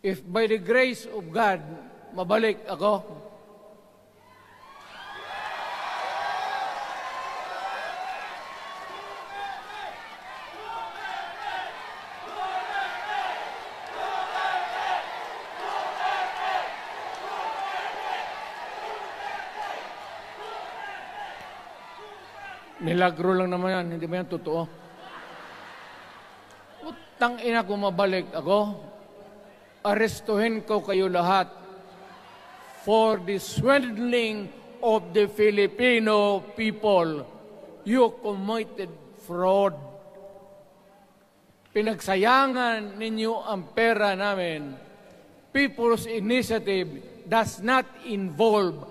if by the grace of God, mabalik ako, milagro lang naman yan, hindi ba yan totoo? Utang ina ko mabalik ako, arestuhin ko kayo lahat for the swindling of the Filipino people. You committed fraud. Pinagsayangan ninyo ang pera namin. People's Initiative does not involve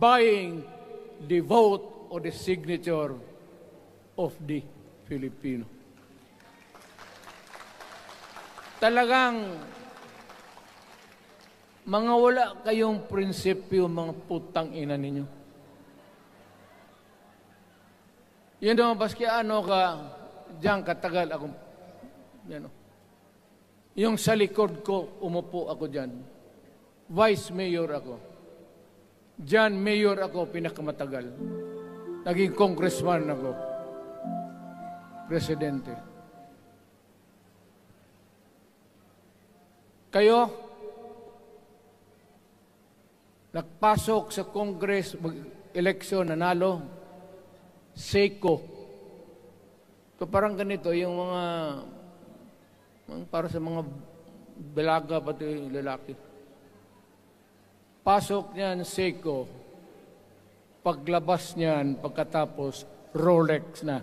buying the vote or the signature of the Filipino. Talagang mga wala kayong prinsipyo, mga putang ina ninyo. Yun naman, baski ano ka, diyan katagal ako, yan, yung sa likod ko, umupo ako diyan. Vice Mayor ako. Diyan, Mayor ako, pinakamatagal. Naging congressman ako. Presidente. Kayo, nagpasok sa Congress, eleksyon, nanalo, SECO. So parang ganito, yung mga, para sa mga balaga, pati lalaki. Pasok niyan, SECO. Paglabas niyan, pagkatapos, Rolex na.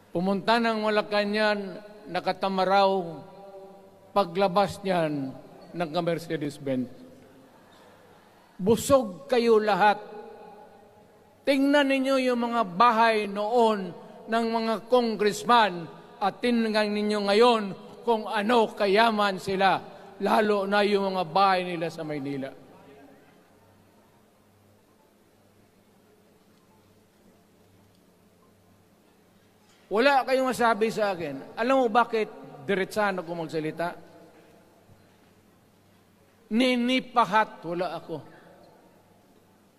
Pumunta ng Malacanang, nakatamaraw, paglabas niyan, ng Mercedes-Benz. Busog kayo lahat. Tingnan ninyo yung mga bahay noon ng mga congressman at tingnan ninyo ngayon kung ano kayaman sila, lalo na yung mga bahay nila sa Maynila. Wala kayong masabi sa akin. Alam mo bakit diretsahan ako magsalita? Ninipahat, wala ako.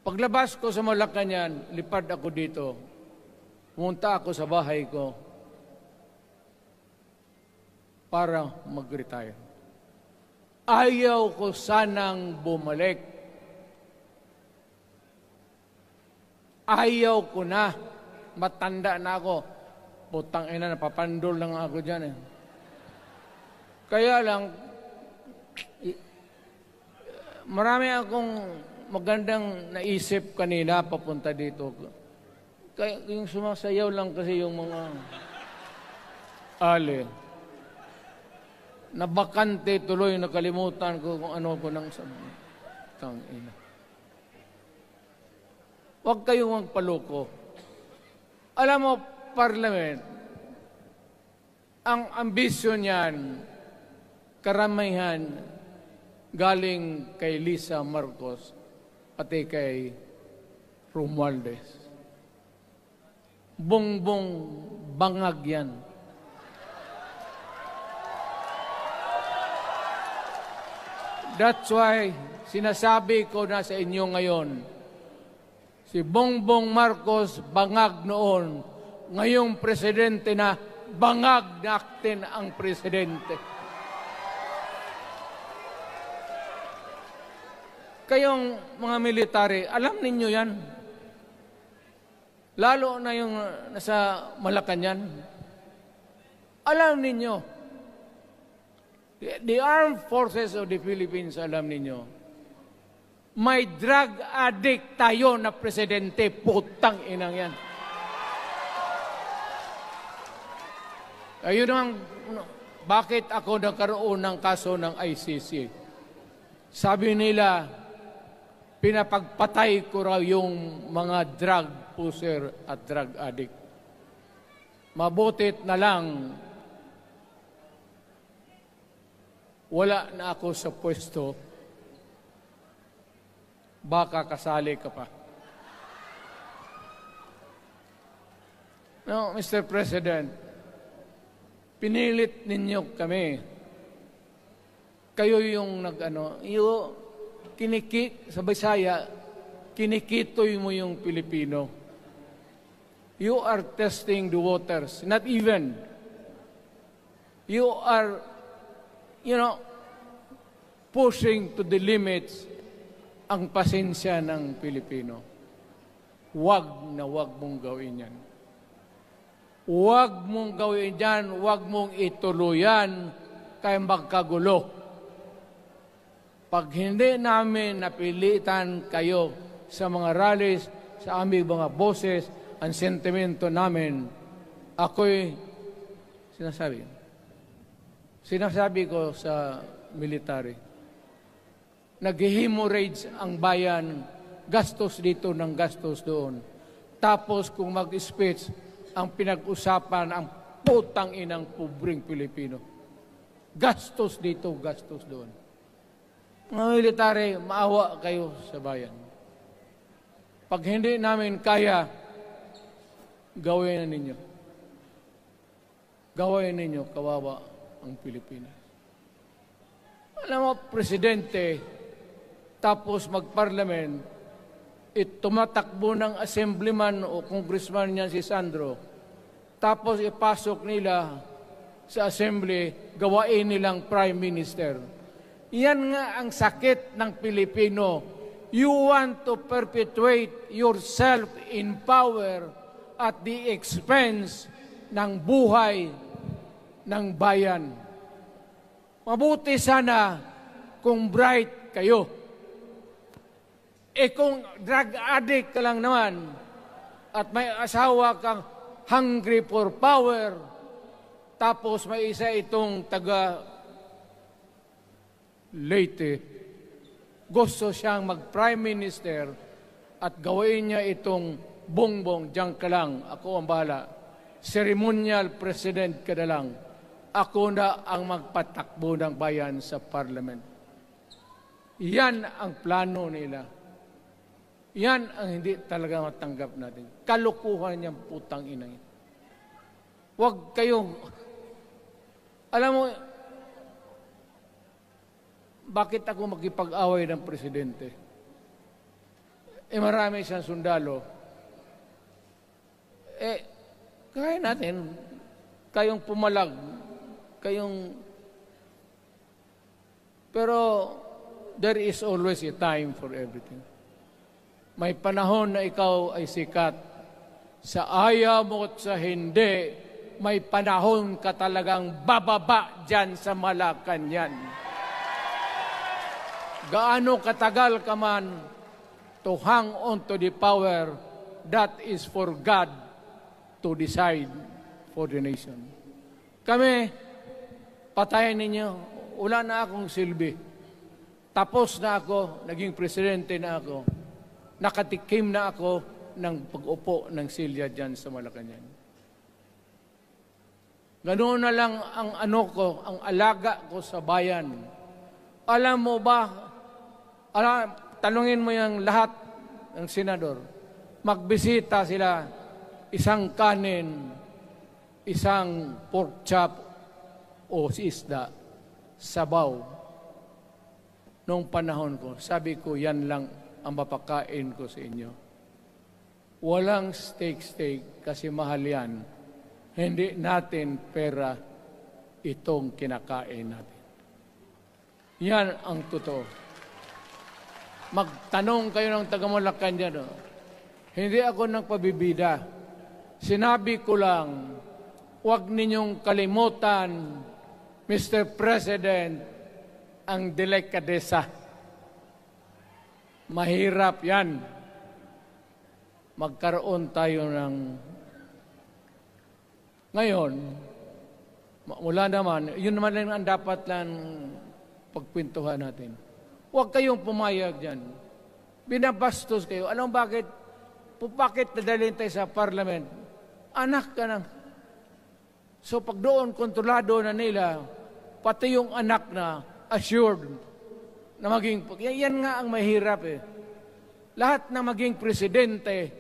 Paglabas ko sa Malacanang, lipad ako dito. Pumunta ako sa bahay ko para mag-retire. Ayaw ko sanang bumalik. Ayaw ko na. Matanda na ako. Putang ina, napapandol lang ako dyan eh. Kaya lang, marami akong magandang naisip kanina papunta dito. Kaya yung sumasayaw lang kasi yung mga ali. Nabakante tuloy, nakalimutan ko kung ano ko nang sabi. Tangina. Huwag kayong magpaloko. Alam mo, Parliament, ang ambisyon niyan, karamihan, galing kay Lisa Marcos pati kay Romualdez. Bongbong bangag yan. That's why sinasabi ko na sa inyo ngayon, si Bongbong Marcos bangag noon, ngayong presidente na, bangag natin ang presidente. Kayong mga military, alam ninyo yan. Lalo na yung nasa Malacanang. Alam ninyo. The Armed Forces of the Philippines, alam ninyo. May drug addict tayo na presidente, putang inang yan. Ayun ang, bakit ako nagkaroon ng kaso ng ICC? Sabi nila, pinapagpatay ko raw yung mga drug pusher at drug addict. Mabutit na lang, wala na ako sa pwesto, baka kasali ka pa. No, Mr. President, pinilit ninyo kami kayo yung sa Bisaya, kinikitoy mo yung Pilipino. You are testing the waters, not even. You are, pushing to the limits ang pasensya ng Pilipino. Huwag na huwag mong gawin yan. Huwag mong gawin yan, huwag mong ituluyan, kaya magkagulo. Pag hindi namin napilitan kayo sa mga rallies, sa aming mga boses, ang sentimento namin, ako'y sinasabi ko sa military, nag-hemorrhage ang bayan, gastos dito ng gastos doon. Tapos kung mag-speech, ang pinag-usapan ang putang inang pobreng Pilipino. Gastos dito, gastos doon. Mga military, maawa kayo sa bayan. Pag hindi namin kaya, gawin na ninyo. Gawin ninyo, kawawa ang Pilipinas. Alam mo, presidente, tapos mag-parliament, tumatakbo ng assemblyman o congressman niya si Sandro, tapos ipasok nila sa assembly, gawain nilang prime minister. Yan nga ang sakit ng Pilipino. You want to perpetuate yourself in power at the expense ng buhay ng bayan. Mabuti sana kung bright kayo. Kung drug addict ka lang naman at may asawa kang hungry for power, tapos may isa itong taga Leyte, gusto siyang mag-prime minister at gawin niya itong bongbong, diyan ka lang, ako ang bahala. Ceremonial president ka na lang. Ako na ang magpatakbo ng bayan sa parliament. Yan ang plano nila. Yan ang hindi talaga matanggap natin. Kalukuhan niyang putang ina. Huwag kayong, alam mo, bakit ako makipag-away ng presidente? Marami siyang sundalo. Kaya natin, kayong pumalag, pero there is always a time for everything. May panahon na ikaw ay sikat. Sa ayaw mo at sa hindi, may panahon ka talagang bababa dyan sa Malacanang. Gaano katagal ka man to hang on to the power, that is for God to decide for the nation. Kami, patayin ninyo, wala na akong silbi. Tapos na ako, naging presidente na ako. Nakatikim na ako ng pag-upo ng silya dyan sa Malacanang. Ganoon na lang ang ang alaga ko sa bayan. Alam mo ba, tanungin mo yung lahat ng senador, magbisita sila, isang kanin, isang pork chop o isda, sabaw. Noong panahon ko, sabi ko, yan lang ang mapakain ko sa inyo. Walang steak kasi mahal yan. Hindi natin pera itong kinakain natin. Yan ang totoo. Magtanong kayo ng taga-Malacan dyan. Hindi ako nagpabibida. Sinabi ko lang, huwag ninyong kalimutan, Mr. President, ang delikadesa. Mahirap yan. Magkaroon tayo ng... Ngayon, mula naman, yun naman lang ang dapat lang pagpintuhan natin. Huwag kayong pumayag dyan. Binabastos kayo. Alam bakit? Bakit nadalhin tayo sa parliament? Anak ka na. So pag doon, kontrolado na nila, pati yung anak na assured na maging... Yan nga ang mahirap eh. Lahat na maging presidente,